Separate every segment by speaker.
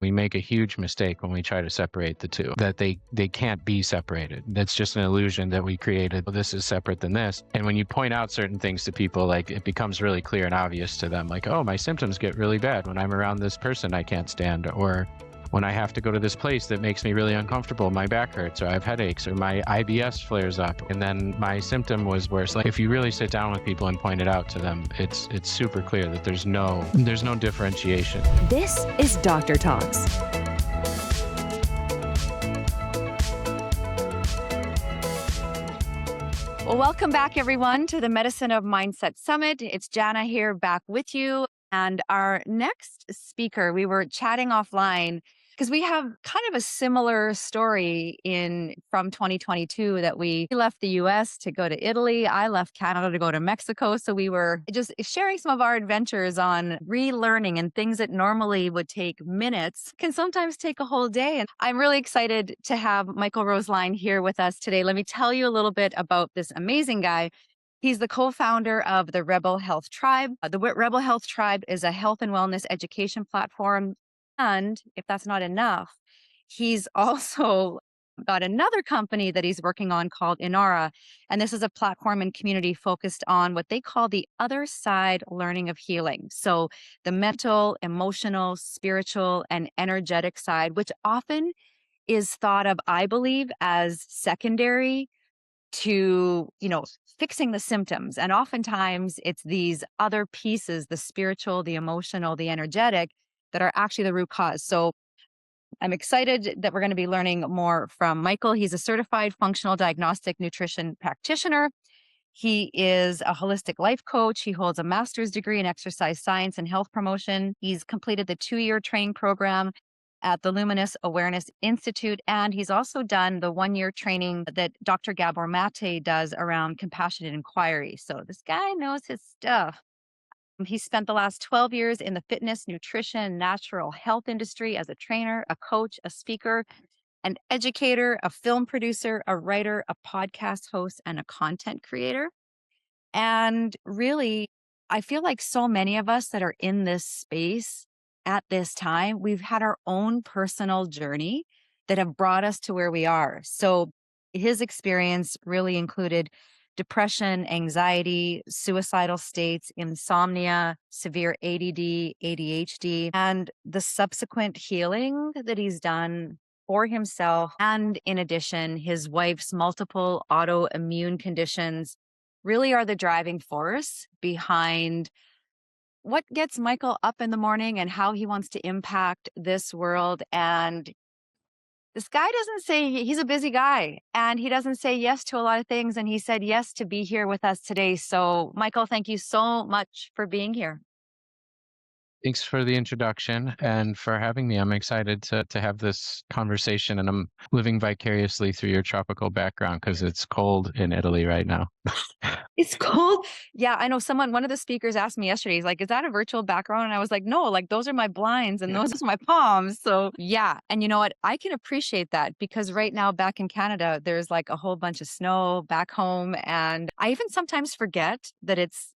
Speaker 1: We make a huge mistake when we try to separate the two, that they can't be separated. That's just an illusion that we created. This is separate than this. And when you point out certain things to people, like it becomes really clear and obvious to them, like, oh, my symptoms get really bad when I'm around this person I can't stand, or when I have to go to this place that makes me really uncomfortable, my back hurts, or I have headaches, or my IBS flares up, and then my symptom was worse. Like if you really sit down with people and point it out to them, it's super clear that there's no differentiation.
Speaker 2: This is Doctor Talks. Well, welcome back, everyone, to the Medicine of Mindset Summit. It's Jana here back with you. And our next speaker, we were chatting offline because we have kind of a similar story from 2022 that we left the US to go to Italy. I left Canada to go to Mexico. So we were just sharing some of our adventures on relearning, and things that normally would take minutes can sometimes take a whole day. And I'm really excited to have Michael Roesslein here with us today. Let me tell you a little bit about this amazing guy. He's the co-founder of the Rebel Health Tribe. The Rebel Health Tribe is a health and wellness education platform. And if that's not enough, he's also got another company that he's working on called Inaura. And this is a platform and community focused on what they call the other side learning of healing. So the mental, emotional, spiritual, and energetic side, which often is thought of, I believe, as secondary to, fixing the symptoms. And oftentimes it's these other pieces, the spiritual, the emotional, the energetic, that are actually the root cause. So I'm excited that we're going to be learning more from Michael. He's a certified functional diagnostic nutrition practitioner. He is a holistic life coach. He holds a master's degree in exercise science and health promotion. He's completed the 2-year training program at the Luminous Awareness Institute. And he's also done the 1-year training that Dr. Gabor does around compassionate inquiry. So this guy knows his stuff. He spent the last 12 years in the fitness, nutrition, natural health industry as a trainer, a coach, a speaker, an educator, a film producer, a writer, a podcast host, and a content creator. And really, I feel like so many of us that are in this space at this time, we've had our own personal journey that have brought us to where we are. So his experience really included depression, anxiety, suicidal states, insomnia, severe ADD, ADHD, and the subsequent healing that he's done for himself. And in addition, his wife's multiple autoimmune conditions really are the driving force behind what gets Michael up in the morning and how he wants to impact this world. And this guy doesn't say, he's a busy guy, and he doesn't say yes to a lot of things. And he said yes to be here with us today. So Michael, thank you so much for being here.
Speaker 1: Thanks for the introduction and for having me. I'm excited to have this conversation, and I'm living vicariously through your tropical background because it's cold in Italy right now.
Speaker 2: It's cold. Yeah, I know one of the speakers asked me yesterday, he's like, is that a virtual background? And I was like, no, like those are my blinds and those are my palms. So yeah. And you know what? I can appreciate that because right now back in Canada, there's like a whole bunch of snow back home. And I even sometimes forget that it's,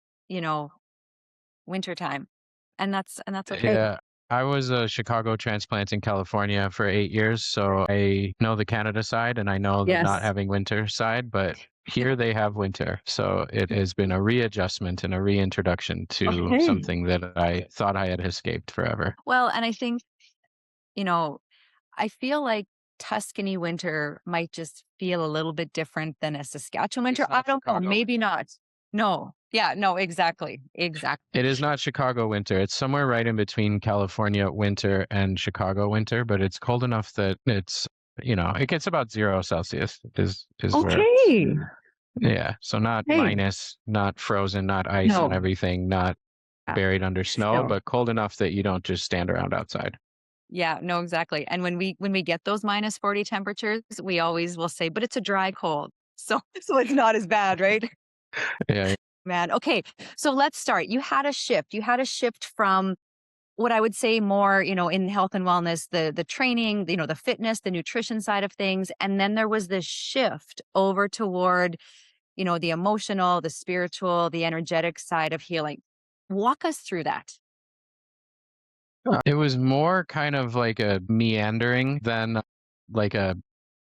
Speaker 2: wintertime. And that's okay.
Speaker 1: Yeah, I was a Chicago transplant in California for 8 years, so I know the Canada side and I know the not
Speaker 2: Yes.
Speaker 1: having winter side, but here they have winter. So it has been a readjustment and a reintroduction to
Speaker 2: Okay.
Speaker 1: something that I thought I had escaped forever.
Speaker 2: Well, and I think, I feel like Tuscany winter might just feel a little bit different than a Saskatchewan winter.
Speaker 1: It's
Speaker 2: I
Speaker 1: not
Speaker 2: don't know.
Speaker 1: Chicago.
Speaker 2: Maybe not. No. Yeah, no, exactly. Exactly.
Speaker 1: It is not Chicago winter. It's somewhere right in between California winter and Chicago winter, but it's cold enough that it gets about 0 Celsius is where,
Speaker 2: Okay.
Speaker 1: yeah. So not
Speaker 2: Hey.
Speaker 1: minus, not frozen, not ice and
Speaker 2: No.
Speaker 1: everything, not buried under snow,
Speaker 2: Still.
Speaker 1: but cold enough that you don't just stand around outside.
Speaker 2: Yeah, no, exactly. And when we get those minus 40 temperatures, we always will say, but it's a dry cold. So it's not as bad, right?
Speaker 1: Yeah.
Speaker 2: Man. Okay. So let's start. You had a shift. You had a shift from what I would say more, in health and wellness, the training, the fitness, the nutrition side of things. And then there was this shift over toward, the emotional, the spiritual, the energetic side of healing. Walk us through that.
Speaker 1: It was more kind of like a meandering than like a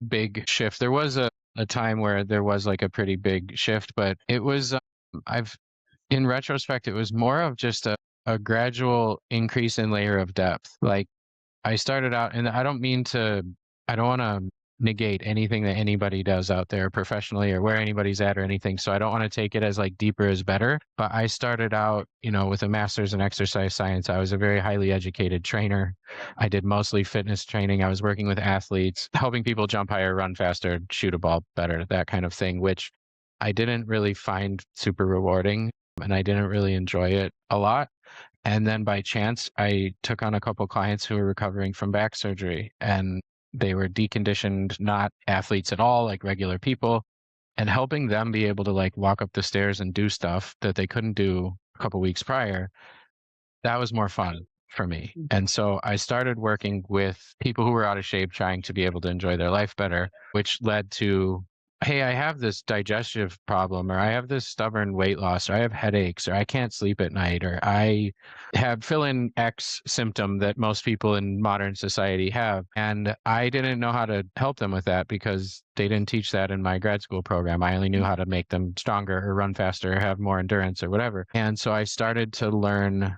Speaker 1: big shift. There was a time where there was like a pretty big shift, but it was, I've, in retrospect, it was more of just a gradual increase in layer of depth. Like I started out, and I don't want to negate anything that anybody does out there professionally or where anybody's at or anything. So I don't want to take it as like deeper is better. But I started out, with a master's in exercise science. I was a very highly educated trainer. I did mostly fitness training. I was working with athletes, helping people jump higher, run faster, shoot a ball better, that kind of thing, which I didn't really find super rewarding and I didn't really enjoy it a lot. And then by chance, I took on a couple clients who were recovering from back surgery and they were deconditioned, not athletes at all, like regular people, and helping them be able to like walk up the stairs and do stuff that they couldn't do a couple weeks prior. That was more fun for me. And so I started working with people who were out of shape, trying to be able to enjoy their life better, which led to, hey, I have this digestive problem, or I have this stubborn weight loss, or I have headaches, or I can't sleep at night, or I have fill in X symptom that most people in modern society have. And I didn't know how to help them with that because they didn't teach that in my grad school program. I only knew how to make them stronger or run faster or have more endurance or whatever. And so I started to learn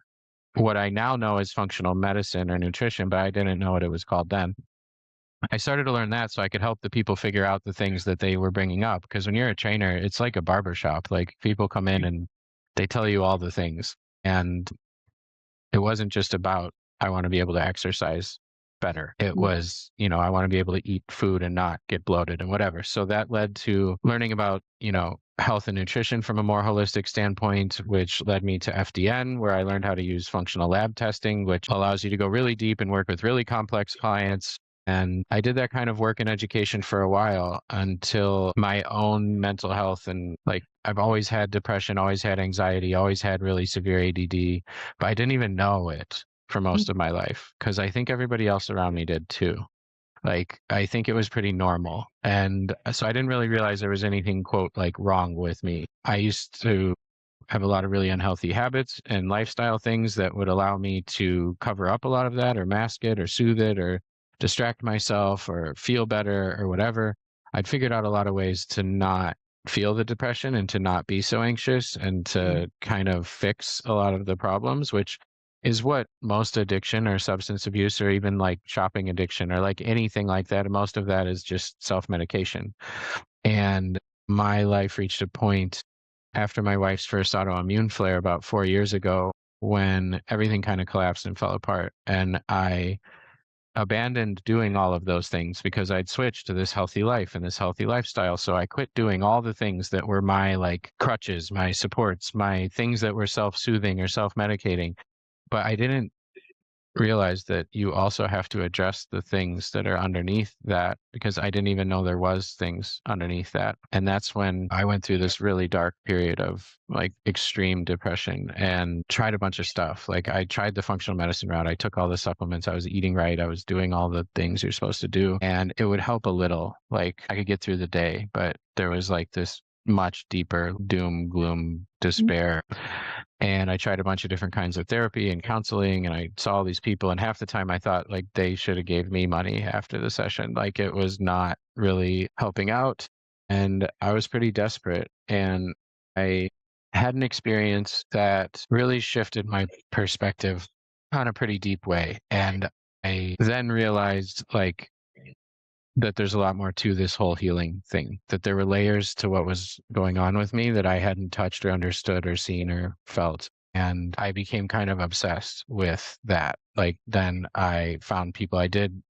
Speaker 1: what I now know is functional medicine or nutrition, but I didn't know what it was called then. I started to learn that so I could help the people figure out the things that they were bringing up. Because when you're a trainer, it's like a barber shop. Like people come in and they tell you all the things. And it wasn't just about, I want to be able to exercise better. It was, I want to be able to eat food and not get bloated and whatever. So that led to learning about, health and nutrition from a more holistic standpoint, which led me to FDN, where I learned how to use functional lab testing, which allows you to go really deep and work with really complex clients. And I did that kind of work in education for a while until my own mental health and like I've always had depression, always had anxiety, always had really severe ADD, but I didn't even know it for most of my life because I think everybody else around me did too. Like, I think it was pretty normal. And so I didn't really realize there was anything, quote, like wrong with me. I used to have a lot of really unhealthy habits and lifestyle things that would allow me to cover up a lot of that or mask it or soothe it or distract myself or feel better or whatever. I'd figured out a lot of ways to not feel the depression and to not be so anxious and to kind of fix a lot of the problems, which is what most addiction or substance abuse or even like shopping addiction or like anything like that. Most of that is just self medication. And my life reached a point after my wife's first autoimmune flare about 4 years ago when everything kind of collapsed and fell apart. And I abandoned doing all of those things because I'd switched to this healthy life and this healthy lifestyle. So I quit doing all the things that were my like crutches, my supports, my things that were self soothing or self medicating. But I didn't realize that you also have to address the things that are underneath that because I didn't even know there was things underneath that. And that's when I went through this really dark period of like extreme depression and tried a bunch of stuff. Like I tried the functional medicine route. I took all the supplements. I was eating right. I was doing all the things you're supposed to do. And it would help a little. Like I could get through the day, but there was like this much deeper doom, gloom, despair. And I tried a bunch of different kinds of therapy and counseling, and I saw all these people. And half the time I thought like they should have gave me money after the session. Like it was not really helping out. And I was pretty desperate. And I had an experience that really shifted my perspective on a pretty deep way. And I then realized like that there's a lot more to this whole healing thing, that there were layers to what was going on with me that I hadn't touched or understood or seen or felt. And I became kind of obsessed with that. Like then I found people I did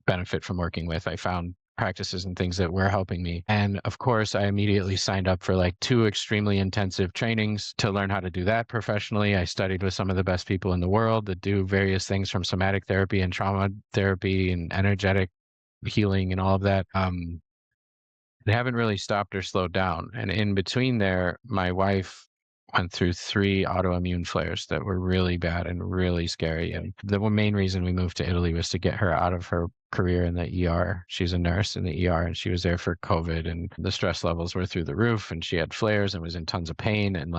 Speaker 1: benefit from working with. I found practices and things that were helping me. And of course, I immediately signed up for like 2 extremely intensive trainings to learn how to do that professionally. I studied with some of the best people in the world that do various things from somatic therapy and trauma therapy and energetic healing and all of that. They haven't really stopped or slowed down. And in between there, my wife went through 3 autoimmune flares that were really bad and really scary, and the main reason we moved to Italy was to get her out of her career in the ER. She's a nurse in the ER, and she was there for COVID, and the stress levels were through the roof, and she had flares and was in tons of pain, and,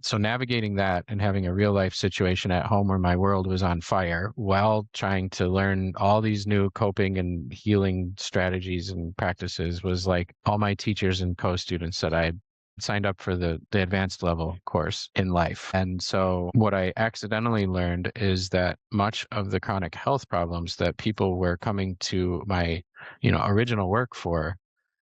Speaker 1: so navigating that and having a real life situation at home where my world was on fire while trying to learn all these new coping and healing strategies and practices was like all my teachers and co-students that I signed up for the advanced level course in life. And so what I accidentally learned is that much of the chronic health problems that people were coming to my, original work for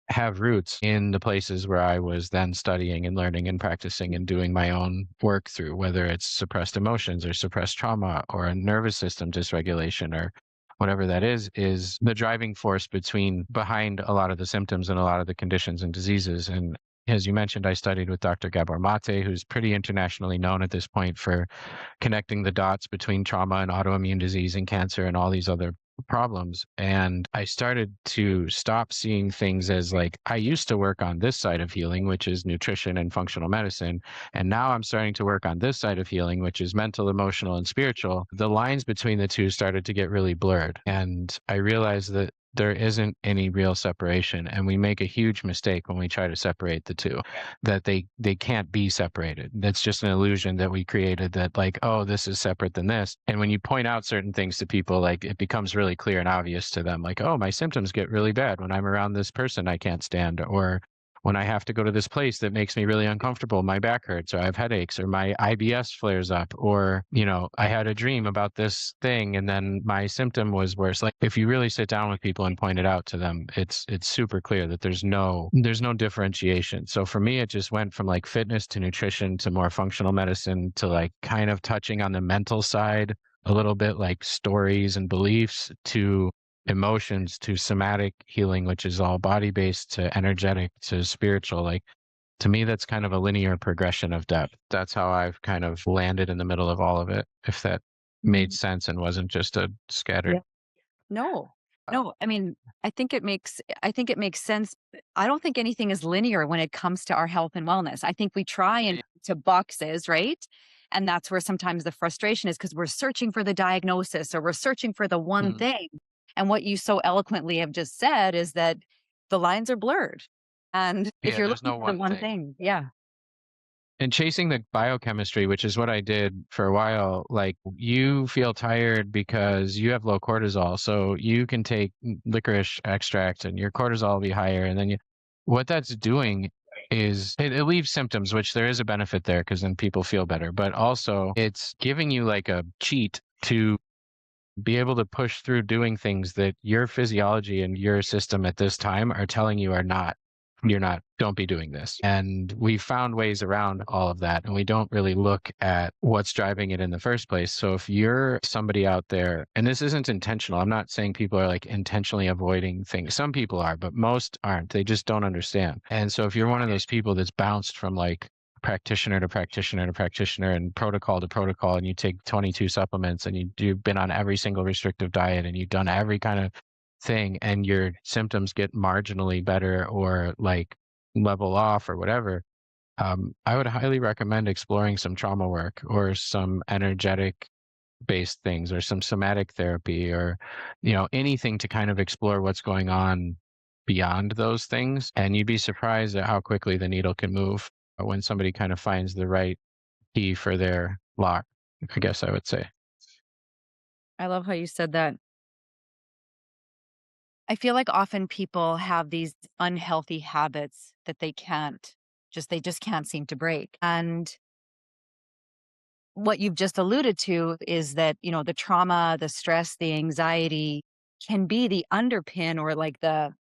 Speaker 1: have roots in the places where I was then studying and learning and practicing and doing my own work through, whether it's suppressed emotions or suppressed trauma or a nervous system dysregulation or whatever that is the driving force behind a lot of the symptoms and a lot of the conditions and diseases. And as you mentioned, I studied with Dr. Gabor Mate, who's pretty internationally known at this point for connecting the dots between trauma and autoimmune disease and cancer and all these other problems. And I started to stop seeing things as like, I used to work on this side of healing, which is nutrition and functional medicine. And now I'm starting to work on this side of healing, which is mental, emotional, and spiritual. The lines between the two started to get really blurred. And I realized that there isn't any real separation, and we make a huge mistake when we try to separate the two, that they can't be separated. That's just an illusion that we created, that like, oh, this is separate than this. And when you point out certain things to people, like it becomes really clear and obvious to them, like, oh, my symptoms get really bad when I'm around this person I can't stand, or when I have to go to this place that makes me really uncomfortable, my back hurts, or I have headaches, or my IBS flares up, or, I had a dream about this thing and then my symptom was worse. Like if you really sit down with people and point it out to them, it's super clear that there's no differentiation. So for me, it just went from like fitness to nutrition to more functional medicine to like kind of touching on the mental side a little bit, like stories and beliefs, to emotions, to somatic healing, which is all body based, to energetic, to spiritual. Like to me, that's kind of a linear progression of depth. That's how I've kind of landed in the middle of all of it, if that made
Speaker 2: Mhm.
Speaker 1: sense and wasn't just a
Speaker 2: Yeah.
Speaker 1: scattered.
Speaker 2: No, no. I mean, I think it makes sense. I don't think anything is linear when it comes to our health and wellness. I think we try and to boxes, right? And that's where sometimes the frustration is because we're searching for the diagnosis or we're searching for the one
Speaker 1: Mm.
Speaker 2: thing. And what you so eloquently have just said is that the lines are blurred. And if
Speaker 1: Yeah,
Speaker 2: you're
Speaker 1: there's
Speaker 2: looking
Speaker 1: no
Speaker 2: for the
Speaker 1: one
Speaker 2: one
Speaker 1: thing.
Speaker 2: thing, yeah.
Speaker 1: And chasing the biochemistry, which is what I did for a while, like you feel tired because you have low cortisol. So you can take licorice extract and your cortisol will be higher. And then what that's doing is it leaves symptoms, which there is a benefit there because then people feel better. But also it's giving you like a cheat to be able to push through doing things that your physiology and your system at this time are telling you you're not, don't be doing this. And we found ways around all of that. And we don't really look at what's driving it in the first place. So if you're somebody out there, and this isn't intentional, I'm not saying people are like intentionally avoiding things. Some people are, but most aren't. They just don't understand. And so if you're one of those people that's bounced from like practitioner to practitioner to practitioner and protocol to protocol, and you take 22 supplements and you've been on every single restrictive diet and you've done every kind of thing, and your symptoms get marginally better or like level off or whatever, I would highly recommend exploring some trauma work or some energetic based things or some somatic therapy or anything to kind of explore what's going on beyond those things. And you'd be surprised at how quickly the needle can move when somebody kind of finds the right key for their lock, I guess I would say.
Speaker 2: I love how you said that. I feel like often people have these unhealthy habits that they just can't seem to break. And what you've just alluded to is that, the trauma, the stress, the anxiety can be the underpin or like the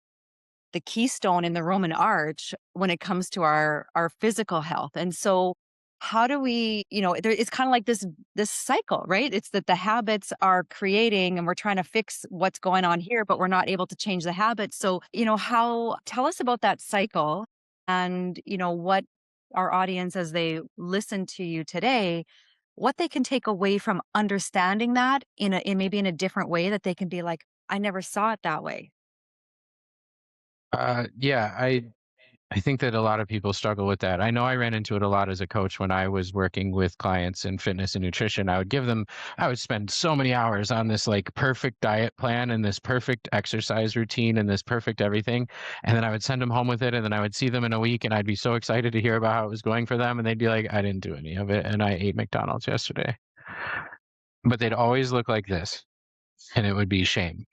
Speaker 2: keystone in the Roman arch when it comes to our physical health. And so how do we, it's kind of like this cycle, right? It's that the habits are creating and we're trying to fix what's going on here, but we're not able to change the habits. So, how tell us about that cycle and, what our audience as they listen to you today, what they can take away from understanding that in maybe in a different way that they can be like, I never saw it that way.
Speaker 1: Yeah, I think that a lot of people struggle with that. I know I ran into it a lot as a coach when I was working with clients in fitness and nutrition. I would spend so many hours on this like perfect diet plan and this perfect exercise routine and this perfect everything. And then I would send them home with it. And then I would see them in a week and I'd be so excited to hear about how it was going for them. And they'd be like, I didn't do any of it. And I ate McDonald's yesterday. But they'd always look like this. And it would be shame.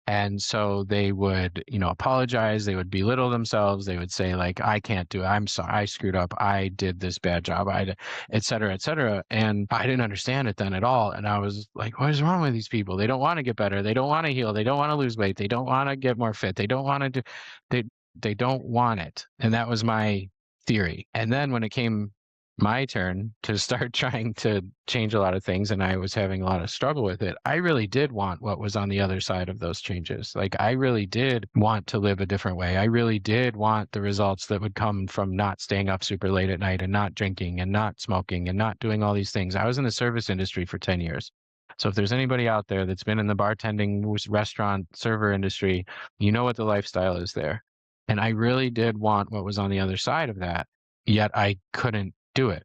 Speaker 1: And so they would, apologize. They would belittle themselves. They would say like, I can't do it. I'm sorry. I screwed up. I did this bad job. Et cetera, et cetera. And I didn't understand it then at all. And I was like, what is wrong with these people? They don't want to get better. They don't want to heal. They don't want to lose weight. They don't want to get more fit. They don't want to do, they, they don't want it. And that was my theory. And then when it came my turn to start trying to change a lot of things and I was having a lot of struggle with it, I really did want what was on the other side of those changes. Like I really did want to live a different way. I really did want the results that would come from not staying up super late at night and not drinking and not smoking and not doing all these things. I was in the service industry for 10 years. So if there's anybody out there that's been in the bartending, restaurant, server industry, you know what the lifestyle is there. And I really did want what was on the other side of that, yet I couldn't do it.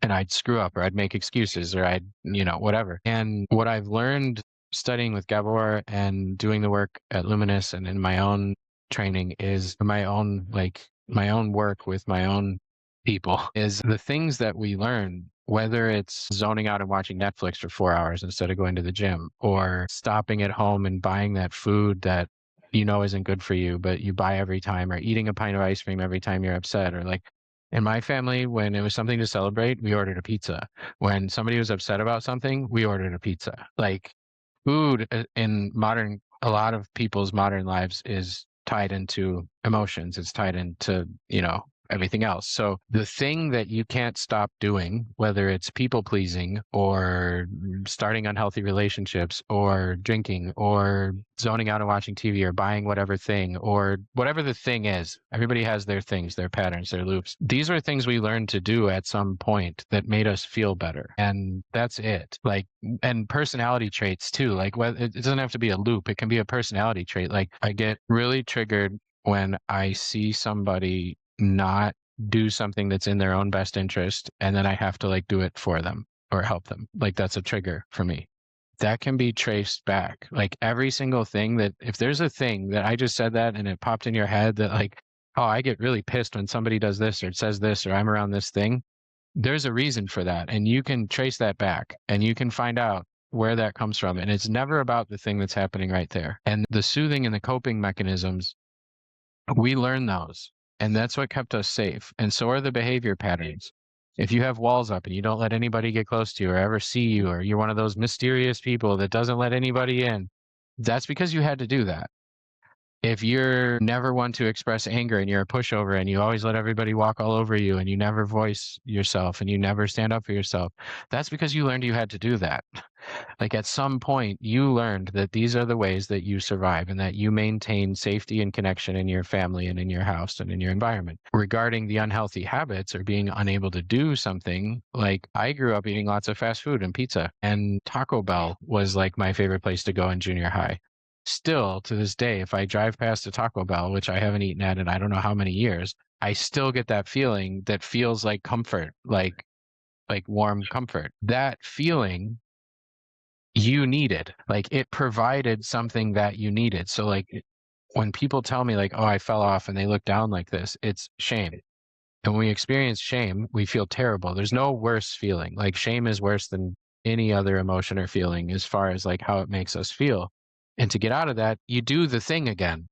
Speaker 1: And I'd screw up or I'd make excuses or I'd, whatever. And what I've learned studying with Gabor and doing the work at Luminous and in my own training is my own work with my own people is the things that we learn, whether it's zoning out and watching Netflix for 4 hours instead of going to the gym or stopping at home and buying that food that isn't good for you, but you buy every time, or eating a pint of ice cream every time you're upset, or like in my family, when it was something to celebrate, we ordered a pizza. When somebody was upset about something, we ordered a pizza. Like food a lot of people's modern lives is tied into emotions. It's tied into, everything else. So the thing that you can't stop doing, whether it's people pleasing or starting unhealthy relationships or drinking or zoning out and watching TV or buying whatever thing or whatever the thing is, everybody has their things, their patterns, their loops. These are things we learned to do at some point that made us feel better. And that's it. Like, and personality traits too. Like, it doesn't have to be a loop. It can be a personality trait. Like I get really triggered when I see somebody not do something that's in their own best interest and then I have to like do it for them or help them. Like that's a trigger for me. That can be traced back. Like every single thing that if there's a thing that I just said that and it popped in your head that like, oh, I get really pissed when somebody does this or says this or I'm around this thing, there's a reason for that. And you can trace that back and you can find out where that comes from. And it's never about the thing that's happening right there. And the soothing and the coping mechanisms, we learn those. And that's what kept us safe. And so are the behavior patterns. If you have walls up and you don't let anybody get close to you or ever see you, or you're one of those mysterious people that doesn't let anybody in, that's because you had to do that. If you're never one to express anger and you're a pushover and you always let everybody walk all over you and you never voice yourself and you never stand up for yourself, that's because you learned you had to do that. Like at some point, you learned that these are the ways that you survive and that you maintain safety and connection in your family and in your house and in your environment. Regarding the unhealthy habits or being unable to do something, like I grew up eating lots of fast food and pizza, and Taco Bell was like my favorite place to go in junior high. Still to this day, if I drive past a Taco Bell, which I haven't eaten at in I don't know how many years, I still get that feeling that feels like comfort, like warm comfort. That feeling you needed, like it provided something that you needed. So like when people tell me like, oh, I fell off and they look down like this, it's shame. And when we experience shame, we feel terrible. There's no worse feeling. Like shame is worse than any other emotion or feeling as far as like how it makes us feel. And to get out of that, you do the thing again.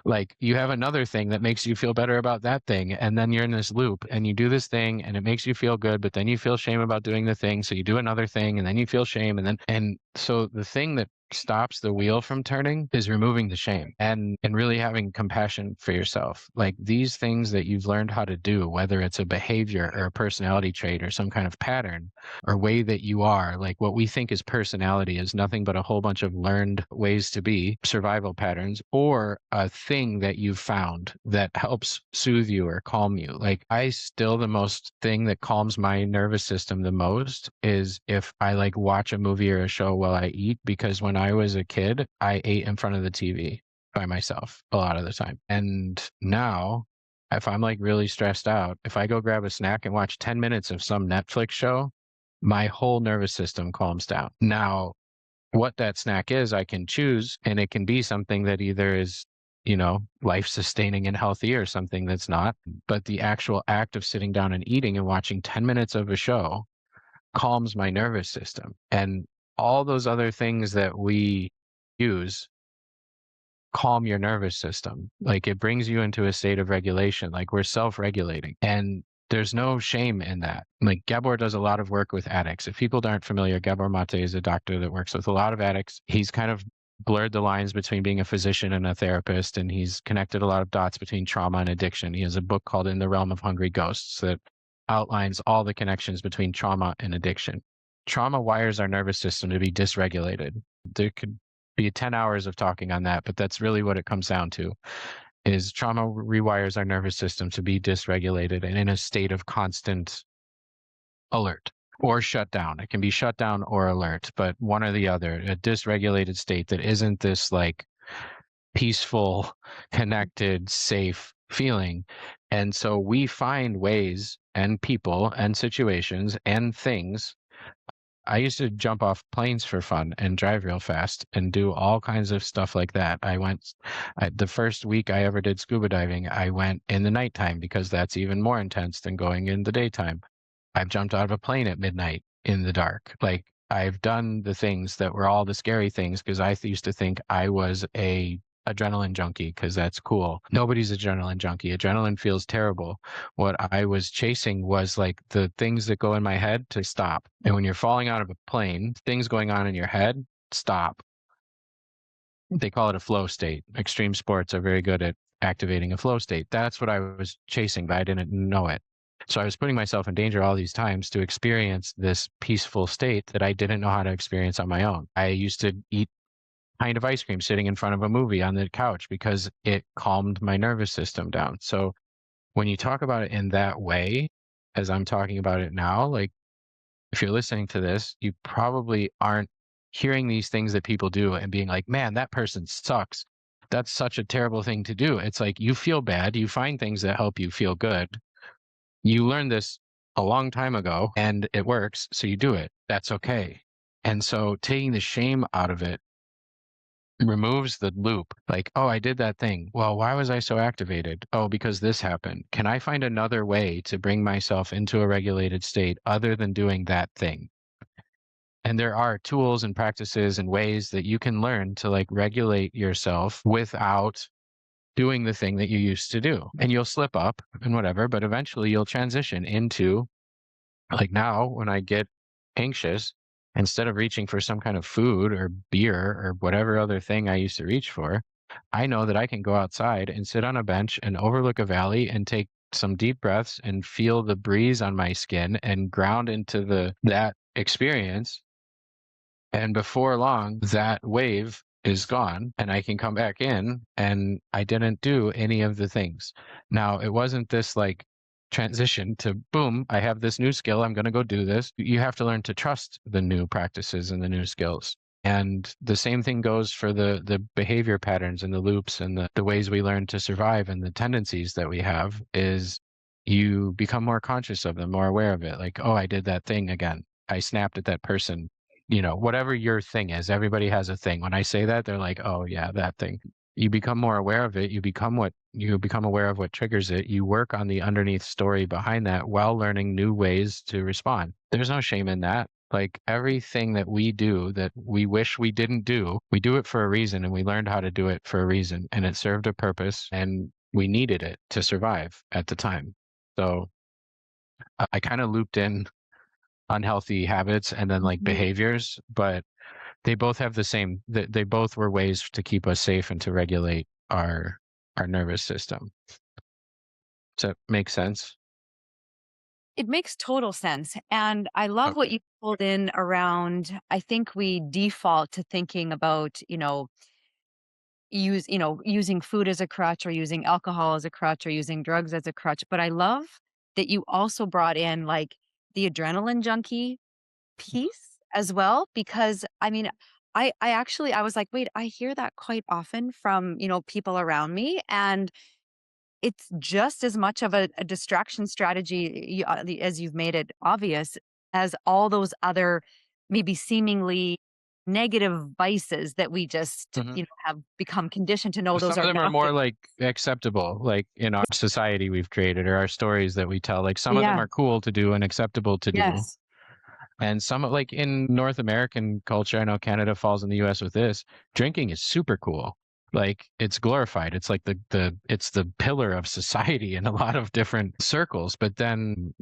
Speaker 1: Like you have another thing that makes you feel better about that thing. And then you're in this loop and you do this thing and it makes you feel good, but then you feel shame about doing the thing. So you do another thing and then you feel shame. And so the thing that stops the wheel from turning is removing the shame and really having compassion for yourself. Like these things that you've learned how to do, whether it's a behavior or a personality trait or some kind of pattern or way that you are, like what we think is personality is nothing but a whole bunch of learned ways to be, survival patterns, or a thing that you've found that helps soothe you or calm you. Like the most thing that calms my nervous system the most is if I like watch a movie or a show while I eat, because when I was a kid, I ate in front of the TV. by myself a lot of the time. And now, if I'm like really stressed out, if I go grab a snack and watch 10 minutes of some Netflix show, my whole nervous system calms down. Now, what that snack is, I can choose, and it can be something that either is, life sustaining and healthy or something that's not. But the actual act of sitting down and eating and watching 10 minutes of a show calms my nervous system. And all those other things that we use calm your nervous system. Like it brings you into a state of regulation, like we're self regulating. And there's no shame in that. Like Gabor does a lot of work with addicts. If people aren't familiar, Gabor Mate is a doctor that works with a lot of addicts. He's kind of blurred the lines between being a physician and a therapist, and he's connected a lot of dots between trauma and addiction. He has a book called In the Realm of Hungry Ghosts that outlines all the connections between trauma and addiction. Trauma wires our nervous system to be dysregulated. There could be 10 hours of talking on that, but that's really what it comes down to is trauma rewires our nervous system to be dysregulated and in a state of constant alert or shut down. It can be shut down or alert, but one or the other, a dysregulated state that isn't this like peaceful, connected, safe feeling. And so we find ways and people and situations and things. I used to jump off planes for fun and drive real fast and do all kinds of stuff like that. The first week I ever did scuba diving, I went in the nighttime because that's even more intense than going in the daytime. I've jumped out of a plane at midnight in the dark. Like I've done the things that were all the scary things because I used to think I was a adrenaline junkie because that's cool. Nobody's adrenaline junkie. Adrenaline feels terrible. What I was chasing was like the things that go in my head to stop. And when you're falling out of a plane, things going on in your head stop. They call it a flow state. Extreme sports are very good at activating a flow state. That's what I was chasing, but I didn't know it. So I was putting myself in danger all these times to experience this peaceful state that I didn't know how to experience on my own. I used to eat pint of ice cream sitting in front of a movie on the couch because it calmed my nervous system down. So when you talk about it in that way, as I'm talking about it now, like if you're listening to this, you probably aren't hearing these things that people do and being like, man, that person sucks. That's such a terrible thing to do. It's like you feel bad, you find things that help you feel good. You learned this a long time ago and it works, so you do it. That's okay. And so taking the shame out of it removes the loop. Like, oh, I did that thing. Well, why was I so activated? Oh, because this happened. Can I find another way to bring myself into a regulated state other than doing that thing? And there are tools and practices and ways that you can learn to like regulate yourself without doing the thing that you used to do. And you'll slip up and whatever, but eventually you'll transition into like now when I get anxious, instead of reaching for some kind of food or beer or whatever other thing I used to reach for, I know that I can go outside and sit on a bench and overlook a valley and take some deep breaths and feel the breeze on my skin and ground into that experience. And before long, that wave is gone and I can come back in and I didn't do any of the things. Now, it wasn't this like transition to boom, I have this new skill. I'm going to go do this. You have to learn to trust the new practices and the new skills. And the same thing goes for the behavior patterns and the loops and the ways we learn to survive and the tendencies that we have is you become more conscious of them, more aware of it. Like, oh, I did that thing again. I snapped at that person, whatever your thing is, everybody has a thing. When I say that, they're like, oh yeah, that thing. You become more aware of it. You become aware of what triggers it. You work on the underneath story behind that while learning new ways to respond. There's no shame in that. Like everything that we do that we wish we didn't do, we do it for a reason and we learned how to do it for a reason and it served a purpose and we needed it to survive at the time. So I kind of looped in unhealthy habits and then like behaviors, but they both have the same, they both were ways to keep us safe and to regulate our nervous system. Does that make sense?
Speaker 2: It makes total sense. And I love what
Speaker 1: Okay.
Speaker 2: you pulled in around. I think we default to thinking about, using food as a crutch or using alcohol as a crutch or using drugs as a crutch. But I love that you also brought in like the adrenaline junkie piece as well, because I mean, I was like, wait, I hear that quite often from, people around me. And it's just as much of a distraction strategy as you've made it obvious as all those other maybe seemingly negative vices that we just,
Speaker 1: Mhm.
Speaker 2: have become conditioned to know
Speaker 1: Some
Speaker 2: those
Speaker 1: of
Speaker 2: are
Speaker 1: them are
Speaker 2: not good.
Speaker 1: more like acceptable, like in our society we've created or our stories that we tell. Like some of them
Speaker 2: Yeah.
Speaker 1: are cool to do and acceptable to do.
Speaker 2: Yes.
Speaker 1: And some like in North American culture, I know Canada falls in the US with this, drinking is super cool. Like it's glorified. It's like it's the pillar of society in a lot of different circles. But then,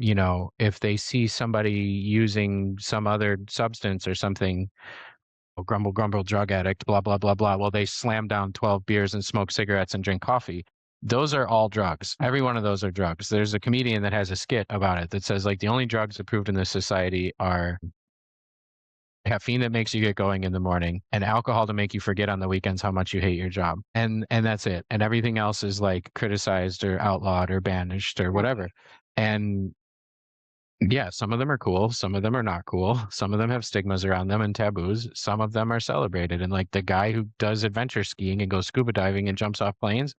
Speaker 1: if they see somebody using some other substance or something, grumble, grumble, drug addict, blah, blah, blah, blah. Well, they slam down 12 beers and smoke cigarettes and drink coffee. Those are all drugs. Every one of those are drugs. There's a comedian that has a skit about it that says, like, the only drugs approved in this society are caffeine that makes you get going in the morning and alcohol to make you forget on the weekends how much you hate your job. And that's it. And everything else is like criticized or outlawed or banished or whatever. And yeah, some of them are cool, some of them are not cool. Some of them have stigmas around them and taboos. Some of them are celebrated. And like the guy who does adventure skiing and goes scuba diving and jumps off planes,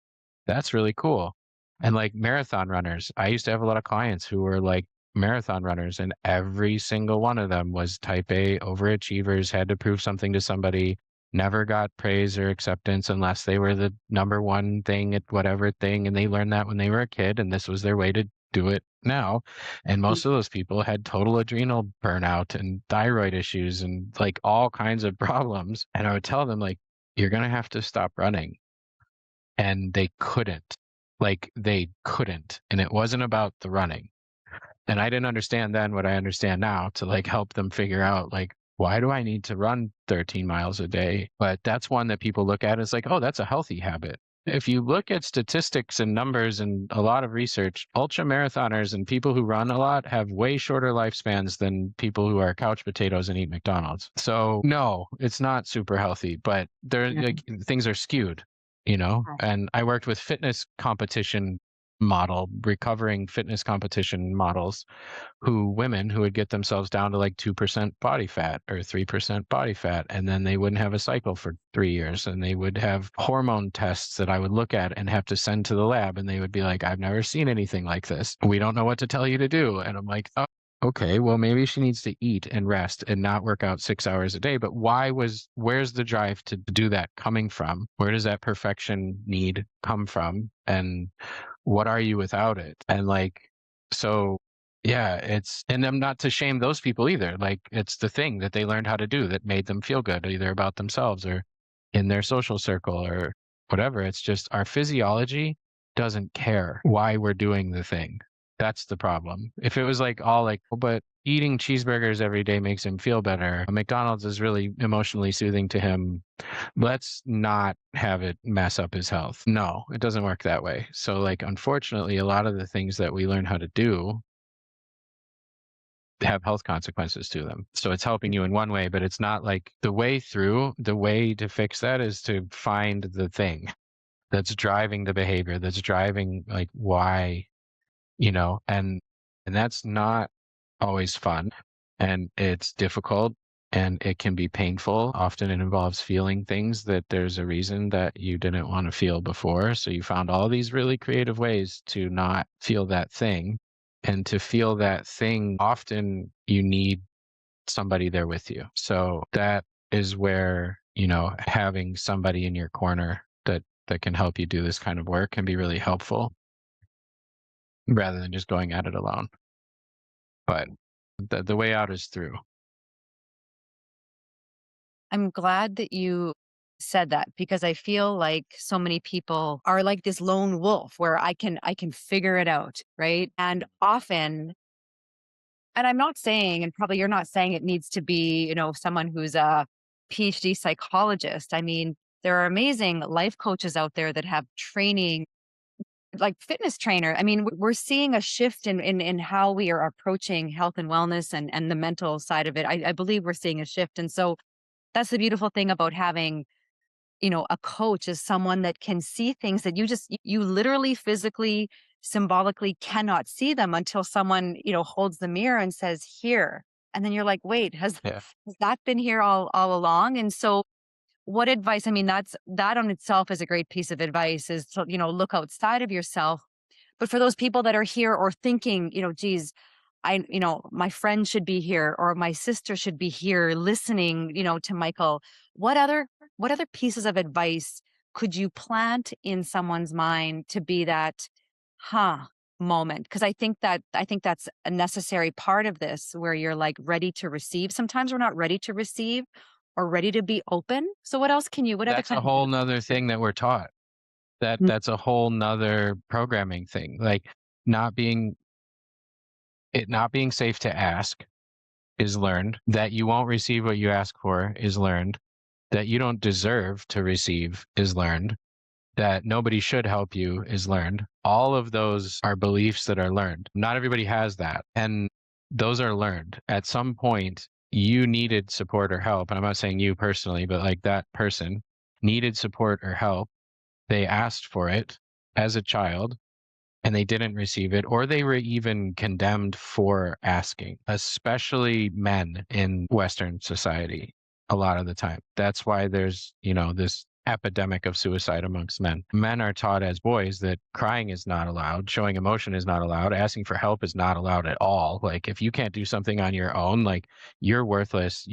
Speaker 1: that's really cool. And like marathon runners, I used to have a lot of clients who were like marathon runners, and every single one of them was type A overachievers, had to prove something to somebody, never got praise or acceptance unless they were the number one thing at whatever thing. And they learned that when they were a kid, and this was their way to do it now. And most of those people had total adrenal burnout and thyroid issues and like all kinds of problems. And I would tell them, like, you're going to have to stop running. And they couldn't. Like, they couldn't. And it wasn't about the running. And I didn't understand then what I understand now to like help them figure out, like, why do I need to run 13 miles a day? But that's one that people look at as like, oh, that's a healthy habit. If you look at statistics and numbers and a lot of research, ultra marathoners and people who run a lot have way shorter lifespans than people who are couch potatoes and eat McDonald's. So no, it's not super healthy, but they're
Speaker 2: Yeah.
Speaker 1: like things are skewed, and I worked with fitness competition recovering fitness competition models women who would get themselves down to like 2% body fat or 3% body fat. And then they wouldn't have a cycle for 3 years. And they would have hormone tests that I would look at and have to send to the lab. And they would be like, I've never seen anything like this. We don't know what to tell you to do. And I'm like, oh, okay, well, maybe she needs to eat and rest and not work out 6 hours a day. But where's the drive to do that coming from? Where does that perfection need come from? And what are you without it? And like, so yeah, and I'm not to shame those people either. Like it's the thing that they learned how to do that made them feel good, either about themselves or in their social circle or whatever. It's just our physiology doesn't care why we're doing the thing. That's the problem. If it was like all like, oh, but eating cheeseburgers every day makes him feel better. McDonald's is really emotionally soothing to him. Let's not have it mess up his health. No, it doesn't work that way. So like unfortunately, a lot of the things that we learn how to do have health consequences to them. So it's helping you in one way, but it's not like the way to fix that is to find the thing that's driving the behavior, that's driving like why, and that's not always fun, and it's difficult, and it can be painful. Often it involves feeling things that there's a reason that you didn't want to feel before. So you found all these really creative ways to not feel that thing. And to feel that thing, often you need somebody there with you. So that is where, having somebody in your corner that can help you do this kind of work can be really helpful rather than just going at it alone. But the way out is through.
Speaker 2: I'm glad that you said that because I feel like so many people are like this lone wolf where I can figure it out, right? And often, and I'm not saying, and probably you're not saying it needs to be, someone who's a PhD psychologist. I mean, there are amazing life coaches out there that have training, like fitness trainer. I mean, we're seeing a shift in how we are approaching health and wellness and the mental side of it. I believe we're seeing a shift. And so that's the beautiful thing about having, a coach is someone that can see things that you literally physically, symbolically cannot see them until someone, holds the mirror and says, here. And then you're like, wait,
Speaker 1: Yeah.
Speaker 2: has that been here all along? And so what advice, I mean, that on itself is a great piece of advice, is to, look outside of yourself. But for those people that are here or thinking, geez, my friend should be here or my sister should be here listening, to Michael, what other, what other pieces of advice could you plant in someone's mind to be that, huh, moment? Cause I think that's a necessary part of this where you're like ready to receive. Sometimes we're not ready to receive or ready to be open. So what other
Speaker 1: That's a
Speaker 2: kind
Speaker 1: whole nother thing that we're taught.
Speaker 2: of,
Speaker 1: That's a whole nother programming thing. Like not being not being safe to ask is learned. That you won't receive what you ask for is learned. That you don't deserve to receive is learned. That nobody should help you is learned. All of those are beliefs that are learned. Not everybody has that. And those are learned. At some point, you needed support or help. And I'm not saying you personally, but like that person needed support or help. They asked for it as a child and they didn't receive it, or they were even condemned for asking, especially men in Western society a lot of the time. That's why there's, this epidemic of suicide amongst men. Men are taught as boys that crying is not allowed, showing emotion is not allowed, asking for help is not allowed at all. Like if you can't do something on your own, like you're worthless,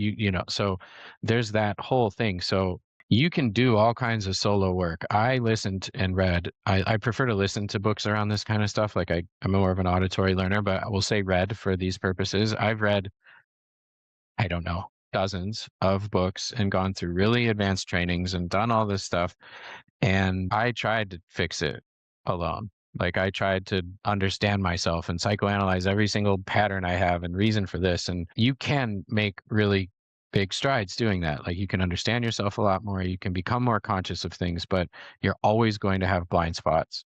Speaker 1: so there's that whole thing. So you can do all kinds of solo work. I listened and read. I prefer to listen to books around this kind of stuff. Like I'm more of an auditory learner, but I will say read for these purposes. I've read, I don't know, dozens of books and gone through really advanced trainings and done all this stuff. And I tried to fix it alone. Like I tried to understand myself and psychoanalyze every single pattern I have and reason for this. And you can make really big strides doing that. Like you can understand yourself a lot more. You can become more conscious of things, but you're always going to have blind spots.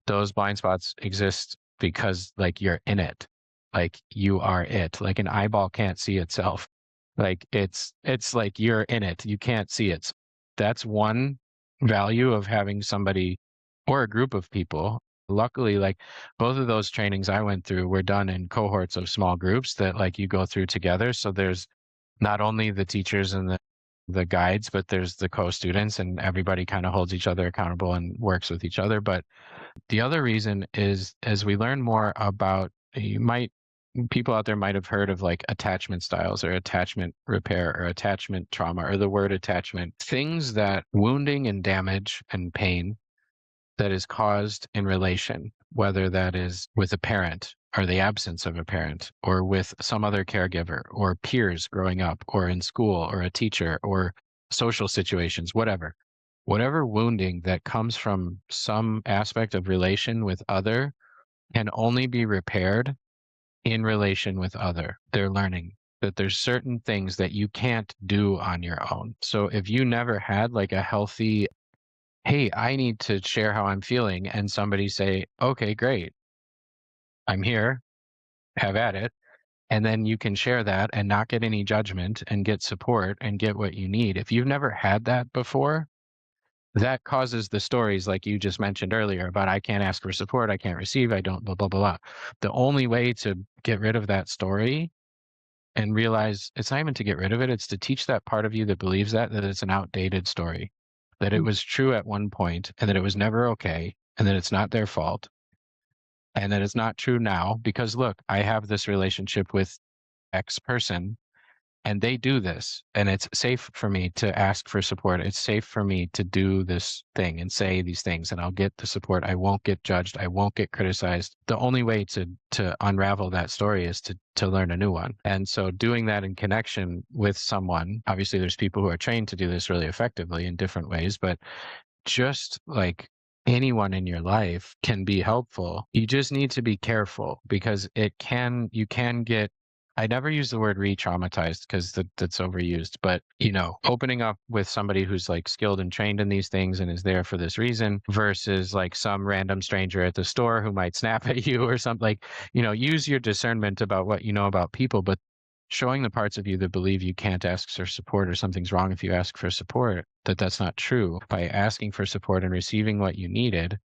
Speaker 1: Those blind spots exist because like you're in it. Like you are it. Like an eyeball can't see itself. Like it's like you're in it. You can't see it. That's one value of having somebody or a group of people. Luckily, like both of those trainings I went through were done in cohorts of small groups that like you go through together. So there's not only the teachers and the guides, but there's the co-students and everybody kind of holds each other accountable and works with each other. But the other reason is as we learn more about, people out there might have heard of like attachment styles or attachment repair or attachment trauma or the word attachment, things that wounding and damage and pain that is caused in relation, whether that is with a parent or the absence of a parent or with some other caregiver or peers growing up or in school or a teacher or social situations, whatever wounding that comes from some aspect of relation with other can only be repaired in relation with other. They're learning that there's certain things that you can't do on your own. So if you never had like a healthy, hey, I need to share how I'm feeling, and somebody say, okay, great, I'm here, have at it. And then you can share that and not get any judgment and get support and get what you need. If you've never had that before, that causes the stories like you just mentioned earlier about I can't ask for support, I can't receive, I don't, blah, blah, blah, blah. The only way to get rid of that story and realize it's not even to get rid of it, it's to teach that part of you that believes that it's an outdated story, that it was true at one point and that it was never okay and that it's not their fault and that it's not true now because look, I have this relationship with X person and they do this and it's safe for me to ask for support. It's safe for me to do this thing and say these things and I'll get the support. I won't get judged. I won't get criticized. The only way to unravel that story is to learn a new one. And so doing that in connection with someone, obviously there's people who are trained to do this really effectively in different ways, but just like anyone in your life can be helpful. You just need to be careful because you can get, I never use the word re-traumatized because that's overused, but opening up with somebody who's like skilled and trained in these things and is there for this reason versus like some random stranger at the store who might snap at you or something like, use your discernment about what you know about people, but showing the parts of you that believe you can't ask for support or something's wrong if you ask for support, that's not true. By asking for support and receiving what you needed,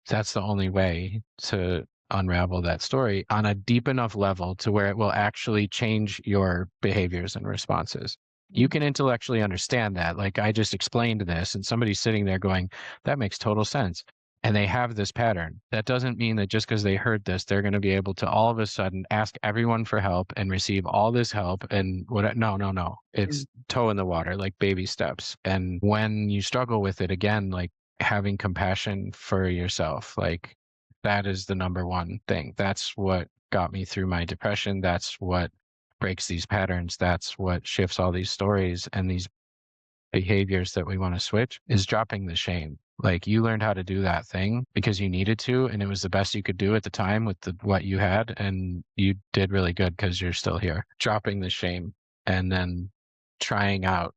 Speaker 1: that's the only way to unravel that story on a deep enough level to where it will actually change your behaviors and responses. You can intellectually understand that. Like I just explained this, and somebody's sitting there going, that makes total sense. And they have this pattern. That doesn't mean that just because they heard this, they're going to be able to all of a sudden ask everyone for help and receive all this help. And what? No, no, no. It's toe in the water, like baby steps. And when you struggle with it again, like having compassion for yourself, like that is the number one thing. That's what got me through my depression. That's what breaks these patterns. That's what shifts all these stories and these behaviors that we want to switch is dropping the shame. Like you learned how to do that thing because you needed to, and it was the best you could do at the time with what you had, and you did really good because you're still here. Dropping the shame and then trying out,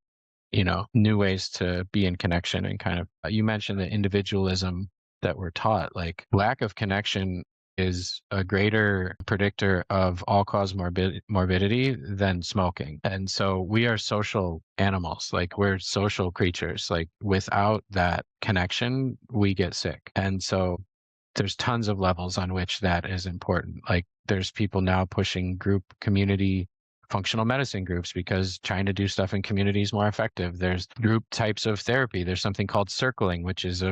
Speaker 1: new ways to be in connection and kind of, you mentioned the individualism that we're taught, like lack of connection is a greater predictor of all-cause morbidity than smoking. And so we are social animals, like we're social creatures. Like without that connection, we get sick. And so there's tons of levels on which that is important. Like there's people now pushing group community functional medicine groups because trying to do stuff in community is more effective. There's group types of therapy. There's something called circling, which is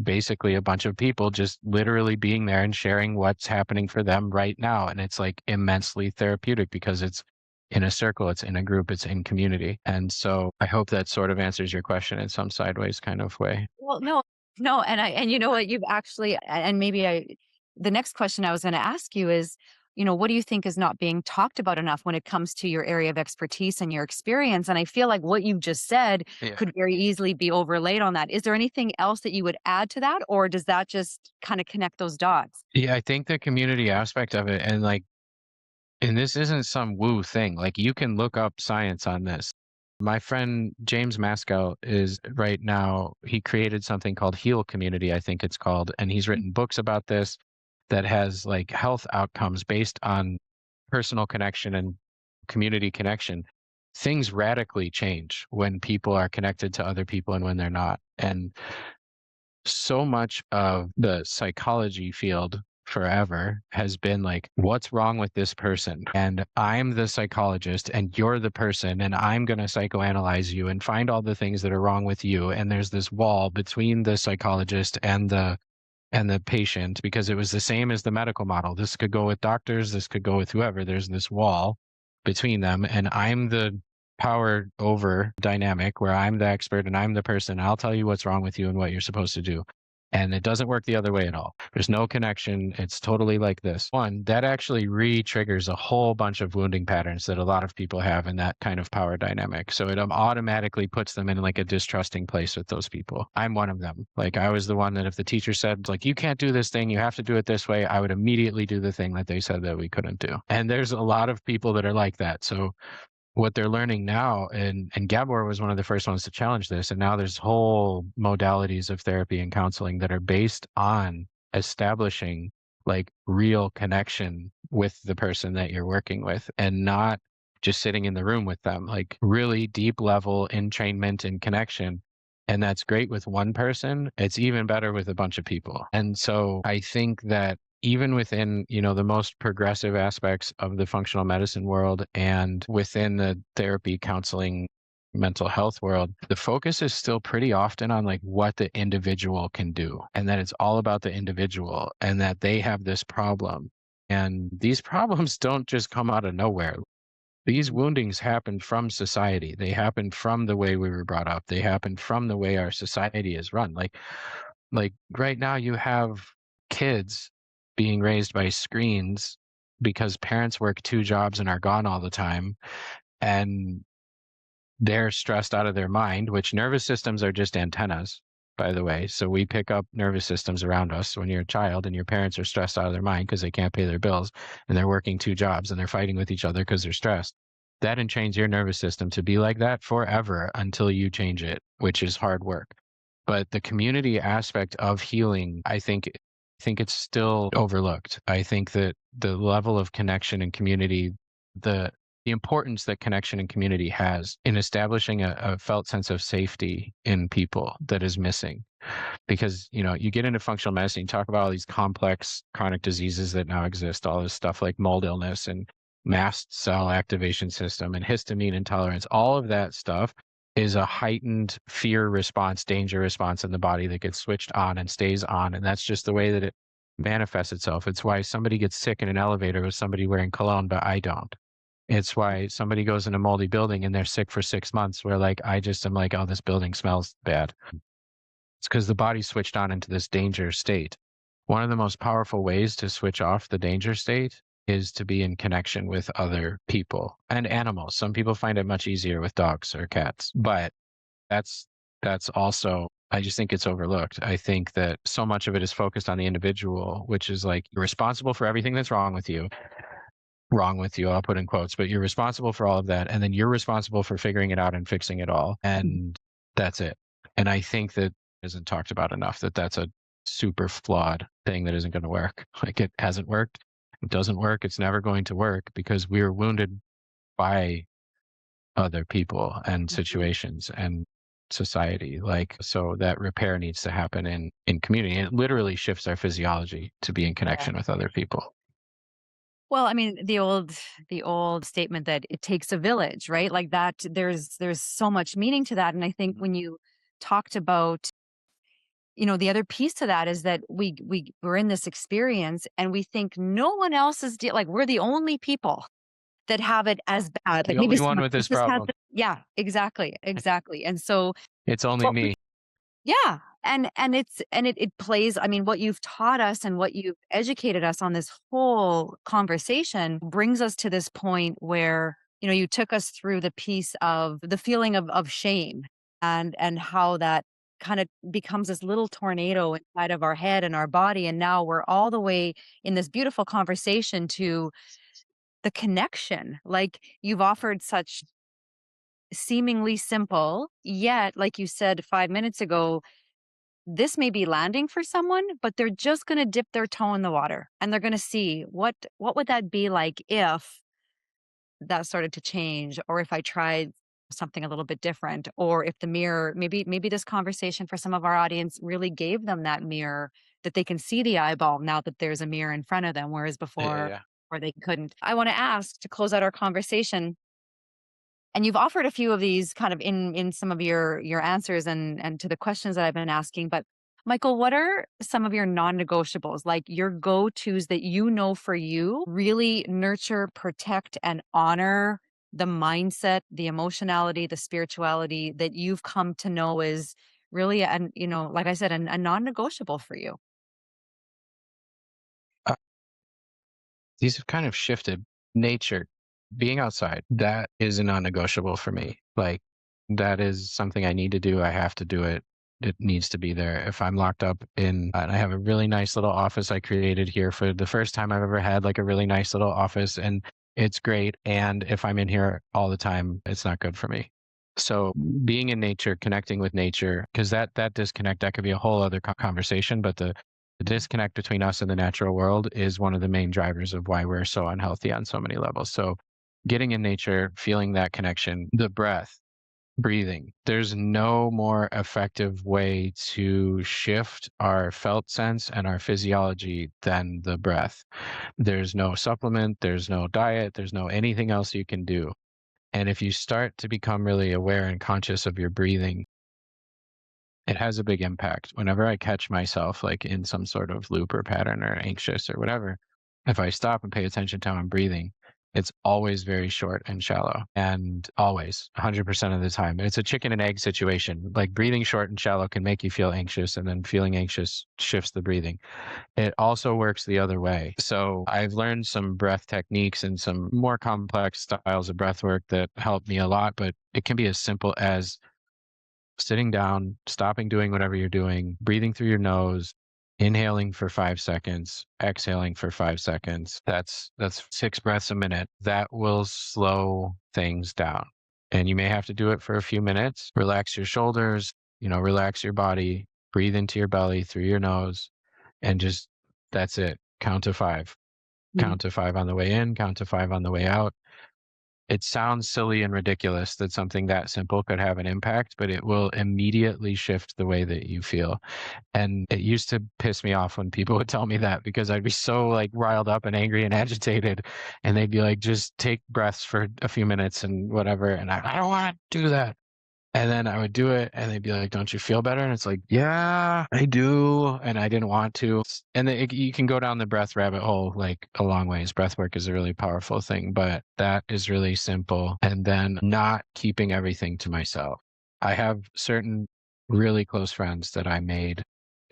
Speaker 1: basically a bunch of people just literally being there and sharing what's happening for them right now. And it's like immensely therapeutic because it's in a circle, it's in a group, it's in community. And so I hope that sort of answers your question in some sideways kind of way.
Speaker 2: Well, no, no, and you know what, you've actually, and maybe the next question I was going to ask you is, what do you think is not being talked about enough when it comes to your area of expertise and your experience? And I feel like what you've just said
Speaker 1: Yeah.
Speaker 2: could very easily be overlaid on that. Is there anything else that you would add to that, or does that just kind of connect those dots?
Speaker 1: Yeah, I think the community aspect of it and this isn't some woo thing. Like you can look up science on this. My friend James Maskell is right now, he created something called Heal Community, I think it's called, and he's written books about this that has like health outcomes based on personal connection and community connection. Things radically change when people are connected to other people and when they're not. And so much of the psychology field forever has been like, what's wrong with this person? And I'm the psychologist and you're the person, and I'm going to psychoanalyze you and find all the things that are wrong with you. And there's this wall between the psychologist and the patient because it was the same as the medical model. This could go with doctors, this could go with whoever. There's this wall between them, and I'm the power over dynamic where I'm the expert and I'm the person. I'll tell you what's wrong with you and what you're supposed to do. And it doesn't work the other way at all. There's no connection. It's totally like this. One, that actually re-triggers a whole bunch of wounding patterns that a lot of people have in that kind of power dynamic. So it automatically puts them in like a distrusting place with those people. I'm one of them. Like I was the one that if the teacher said like, you can't do this thing, you have to do it this way, I would immediately do the thing that they said that we couldn't do. And there's a lot of people that are like that. So what they're learning now, and Gabor was one of the first ones to challenge this, and now there's whole modalities of therapy and counseling that are based on establishing like real connection with the person that you're working with and not just sitting in the room with them, like really deep level entrainment and connection. And that's great with one person. It's even better with a bunch of people. And so I think that even within, the most progressive aspects of the functional medicine world and within the therapy, counseling, mental health world, the focus is still pretty often on like what the individual can do. And that it's all about the individual and that they have this problem. And these problems don't just come out of nowhere. These woundings happen from society. They happen from the way we were brought up. They happen from the way our society is run. Like right now you have kids being raised by screens because parents work two jobs and are gone all the time, and they're stressed out of their mind, which nervous systems are just antennas, by the way. So we pick up nervous systems around us when you're a child and your parents are stressed out of their mind because they can't pay their bills and they're working two jobs and they're fighting with each other because they're stressed. That entrains your nervous system to be like that forever until you change it, which is hard work. But the community aspect of healing, I think it's still overlooked. I think that the level of connection and community, the the importance that connection and community has in establishing a felt sense of safety in people that is missing. Because, you get into functional medicine, you talk about all these complex chronic diseases that now exist, all this stuff like mold illness and mast cell activation system and histamine intolerance, all of that stuff is a heightened fear response, danger response in the body that gets switched on and stays on. And that's just the way that it manifests itself. It's why somebody gets sick in an elevator with somebody wearing cologne, but I don't. It's why somebody goes in a moldy building and they're sick for 6 months, where like I just am like, oh, this building smells bad. It's because the body switched on into this danger state. One of the most powerful ways to switch off the danger state is to be in connection with other people and animals. Some people find it much easier with dogs or cats, but that's also, I just think it's overlooked. I think that so much of it is focused on the individual, which is like you're responsible for everything that's wrong with you. Wrong with you, I'll put in quotes, but you're responsible for all of that. And then you're responsible for figuring it out and fixing it all. And that's it. And I think that isn't talked about enough, that that's a super flawed thing that isn't going to work. Like it hasn't worked. It doesn't work. It's never going to work because we are wounded by other people and situations and society. Like, so that repair needs to happen in community. And it literally shifts our physiology to be in connection with other people.
Speaker 2: Well, I mean, the old statement that it takes a village, right? Like that there's so much meaning to that. And I think when you talked about, the other piece to that is that we're in this experience and we think no one else is like we're the only people that have it as bad.
Speaker 1: The
Speaker 2: Like maybe
Speaker 1: only one
Speaker 2: someone
Speaker 1: with
Speaker 2: else
Speaker 1: this
Speaker 2: just has
Speaker 1: problem.
Speaker 2: it. Yeah, exactly. Exactly. And so
Speaker 1: It's only
Speaker 2: what
Speaker 1: me.
Speaker 2: yeah, and it plays, I mean, what you've taught us and what you've educated us on this whole conversation brings us to this point where, you took us through the piece of the feeling of shame and how that kind of becomes this little tornado inside of our head and our body. And now we're all the way in this beautiful conversation to the connection. Like you've offered such seemingly simple, yet, like you said 5 minutes ago, this may be landing for someone, but they're just going to dip their toe in the water and they're going to see what would that be like if that started to change, or if I tried something a little bit different, or if the mirror, maybe this conversation for some of our audience really gave them that mirror that they can see the eyeball now that there's a mirror in front of them, whereas
Speaker 1: Yeah,
Speaker 2: before
Speaker 1: yeah.
Speaker 2: or they couldn't. I want to ask to close out our conversation, and you've offered a few of these kind of in some of your answers and to the questions that I've been asking. But Michael, what are some of your non-negotiables, like your go-tos that for you really nurture, protect, and honor the mindset, the emotionality, the spirituality that you've come to know is really, and like I said, a non-negotiable for you?
Speaker 1: Uh, these have kind of shifted. Nature, being outside, that is a non-negotiable for me. Like that is something I need to do. I have to do it. It needs to be there. If I'm locked up and I have a really nice little office I created here for the first time I've ever had, like a really nice little office, and it's great. And if I'm in here all the time, it's not good for me. So being in nature, connecting with nature, because that disconnect, that could be a whole other conversation, but the disconnect between us and the natural world is one of the main drivers of why we're so unhealthy on so many levels. So getting in nature, feeling that connection, the breath, breathing. There's no more effective way to shift our felt sense and our physiology than the breath. There's no supplement, there's no diet, there's no anything else you can do. And if you start to become really aware and conscious of your breathing, it has a big impact. Whenever I catch myself like in some sort of loop or pattern or anxious or whatever, if I stop and pay attention to how I'm breathing, it's always very short and shallow, and always 100% of the time. It's a chicken and egg situation. Like breathing short and shallow can make you feel anxious, and then feeling anxious shifts the breathing. It also works the other way. So I've learned some breath techniques and some more complex styles of breath work that help me a lot, but it can be as simple as sitting down, stopping doing whatever you're doing, breathing through your nose, inhaling for 5 seconds, exhaling for 5 seconds. That's 6 breaths a minute. That will slow things down. And you may have to do it for a few minutes. Relax your shoulders, relax your body, breathe into your belly through your nose, and just that's it. Count to five.
Speaker 2: Mm.
Speaker 1: Count to five on the way in, count to five on the way out. It sounds silly and ridiculous that something that simple could have an impact, but it will immediately shift the way that you feel. And it used to piss me off when people would tell me that, because I'd be so like riled up and angry and agitated. And they'd be like, just take breaths for a few minutes and whatever. And I don't want to do that. And then I would do it and they'd be like, don't you feel better? And it's like, yeah, I do. And I didn't want to. And you can go down the breath rabbit hole like a long ways. Breath work is a really powerful thing, but that is really simple. And then not keeping everything to myself. I have certain really close friends that I made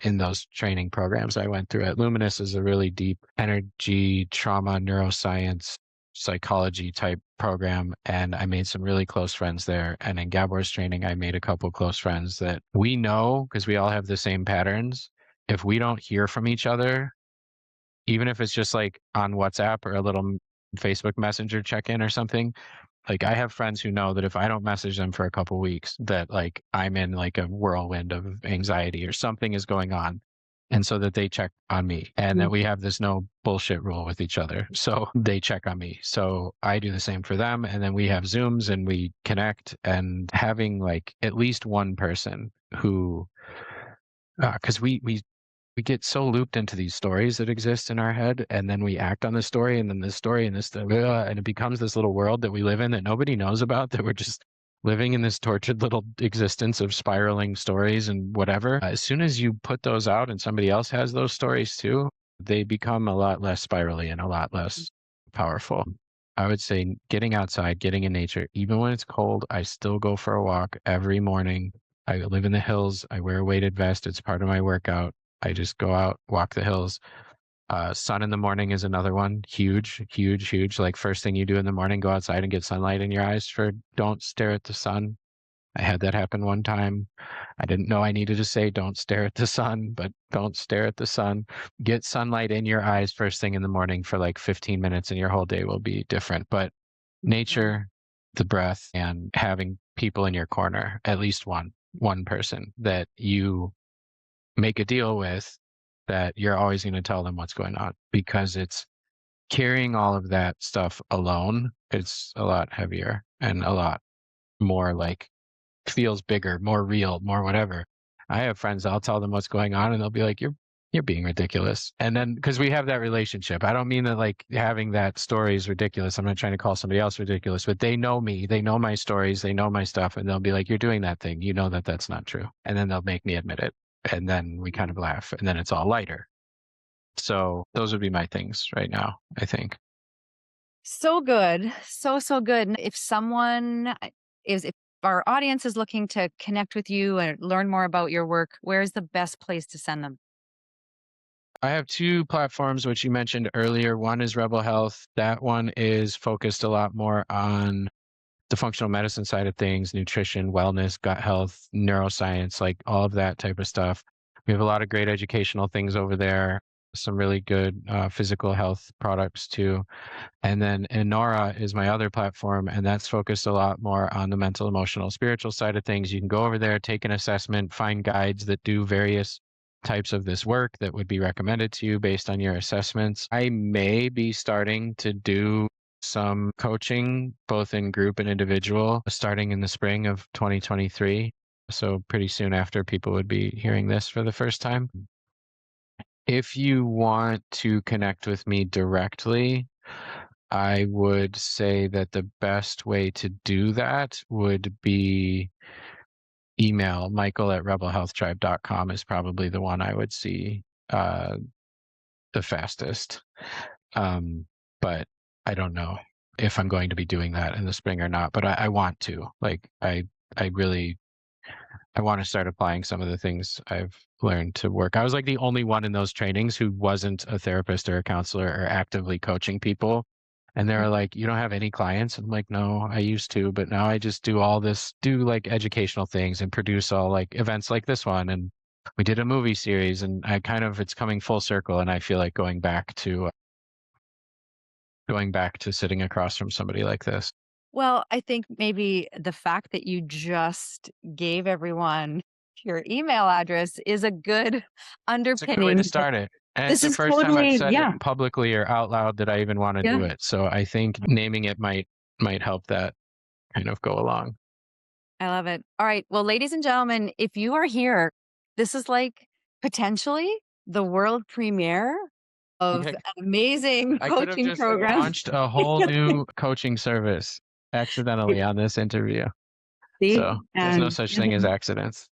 Speaker 1: in those training programs I went through. At Luminous is a really deep energy, trauma, neuroscience, psychology type program, and I made some really close friends there. And in Gabor's training, I made a couple close friends that we know, because we all have the same patterns. If we don't hear from each other, even if it's just like on WhatsApp or a little Facebook Messenger check-in or something, like I have friends who know that if I don't message them for a couple weeks, that like I'm in like a whirlwind of anxiety or something is going on. And so that they check on me, and that we have this no bullshit rule with each other. So they check on me. So I do the same for them. And then we have Zooms and we connect, and having like at least one person who, because we get so looped into these stories that exist in our head, and then we act on the story, and then this story and this, and it becomes this little world that we live in that nobody knows about, that we're just living in this tortured little existence of spiraling stories and whatever. As soon as you put those out and somebody else has those stories too, they become a lot less spirally and a lot less powerful. I would say getting outside, getting in nature, even when it's cold, I still go for a walk every morning. I live in the hills. I wear a weighted vest. It's part of my workout. I just go out, walk the hills. Sun in the morning is another one. Huge, huge, huge. Like first thing you do in the morning, go outside and get sunlight in your eyes. Don't stare at the sun. I had that happen one time. I didn't know I needed to say don't stare at the sun, but don't stare at the sun. Get sunlight in your eyes first thing in the morning for like 15 minutes and your whole day will be different. But nature, the breath, and having people in your corner, at least one person that you make a deal with, that you're always going to tell them what's going on, because it's carrying all of that stuff alone. It's a lot heavier and a lot more like feels bigger, more real, more whatever. I have friends, I'll tell them what's going on and they'll be like, you're being ridiculous. And then because we have that relationship, I don't mean that like having that story is ridiculous. I'm not trying to call somebody else ridiculous, but they know me, they know my stories, they know my stuff, and they'll be like, you're doing that thing. You know that that's not true. And then they'll make me admit it. And then we kind of laugh, and then it's all lighter. So those would be my things right now, I think.
Speaker 2: So good. So good. If someone if our audience is looking to connect with you and learn more about your work, where's the best place to send them?
Speaker 1: I have two platforms, which you mentioned earlier. One is Rebel Health. That one is focused a lot more on the functional medicine side of things, nutrition, wellness, gut health, neuroscience, like all of that type of stuff. We have a lot of great educational things over there, some really good physical health products too. And then Inaura is my other platform, and that's focused a lot more on the mental, emotional, spiritual side of things. You can go over there, take an assessment, find guides that do various types of this work that would be recommended to you based on your assessments. I may be starting to do some coaching, both in group and individual, starting in the spring of 2023. So pretty soon after people would be hearing this for the first time. If you want to connect with me directly, I would say that the best way to do that would be email. Michael@rebelhealthtribe.com is probably the one I would see the fastest. But I don't know if I'm going to be doing that in the spring or not, but I want to. Like I really want to start applying some of the things I've learned to work. I was like the only one in those trainings who wasn't a therapist or a counselor or actively coaching people. And they were like, you don't have any clients? I'm like, no, I used to, but now I just do all this, do like educational things and produce all like events like this one. And we did a movie series, and it's coming full circle. And I feel like going back to sitting across from somebody like this.
Speaker 2: Well, I think maybe the fact that you just gave everyone your email address is a good
Speaker 1: It's a good way
Speaker 2: underpinning.
Speaker 1: to start it. And it's
Speaker 2: This
Speaker 1: the
Speaker 2: is
Speaker 1: first time I've
Speaker 2: totally,
Speaker 1: said
Speaker 2: yeah,
Speaker 1: it publicly or out loud that I even want to do
Speaker 2: yeah.
Speaker 1: it. So I think naming it might might help that kind of go along.
Speaker 2: I love it. All right. Well, ladies and gentlemen, if you are here, this is like potentially the world premiere of
Speaker 1: Yeah,
Speaker 2: an amazing
Speaker 1: I could have
Speaker 2: coaching
Speaker 1: just
Speaker 2: program.
Speaker 1: launched a whole new coaching service accidentally on this interview.
Speaker 2: See,
Speaker 1: So there's no
Speaker 2: and
Speaker 1: such thing as accidents.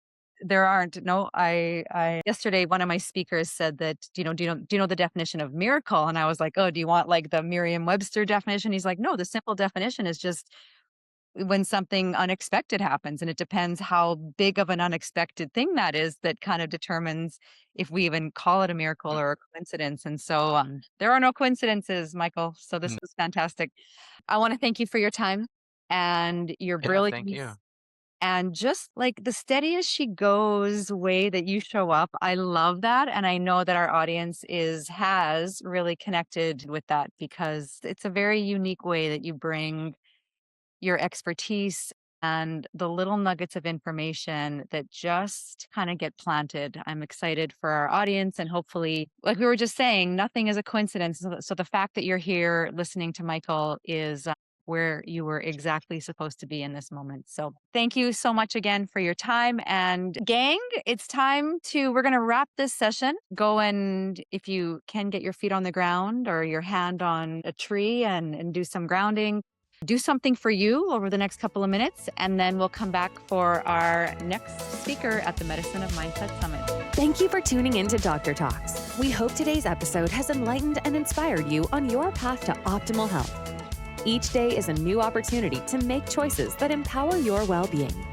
Speaker 2: there aren't. No, I yesterday one of my speakers said that, do you know the definition of miracle? And I was like, oh, do you want like the Merriam-Webster definition? He's like, no, the simple definition is just when something unexpected happens, and it depends how big of an unexpected thing that is that kind of determines if we even call it a miracle or a coincidence. And so there are no coincidences, Michael. So this
Speaker 1: Mm,
Speaker 2: was fantastic. I want to thank you for your time and your
Speaker 1: yeah, thank
Speaker 2: brilliance
Speaker 1: you.
Speaker 2: and just like the steady as she goes way that you show up. I love that. And I know that our audience has really connected with that because it's a very unique way that you bring your expertise and the little nuggets of information that just kind of get planted. I'm excited for our audience. And hopefully, like we were just saying, nothing is a coincidence. So the fact that you're here listening to Michael is where you were exactly supposed to be in this moment. So thank you so much again for your time. And gang, it's time we're going to wrap this session. Go and if you can get your feet on the ground or your hand on a tree and do some grounding. Do something for you over the next couple of minutes, and then we'll come back for our next speaker at the Medicine of Mindset Summit.
Speaker 3: Thank you for tuning in to Dr. Talks. We hope today's episode has enlightened and inspired you on your path to optimal health. Each day is a new opportunity to make choices that empower your well-being.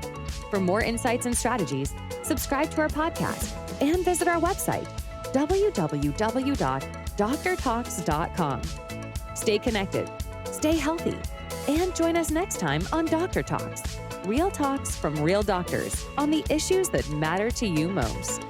Speaker 3: For more insights and strategies, subscribe to our podcast and visit our website, www.drtalks.com. Stay connected, stay healthy, and join us next time on Dr. Talks, real talks from real doctors on the issues that matter to you most.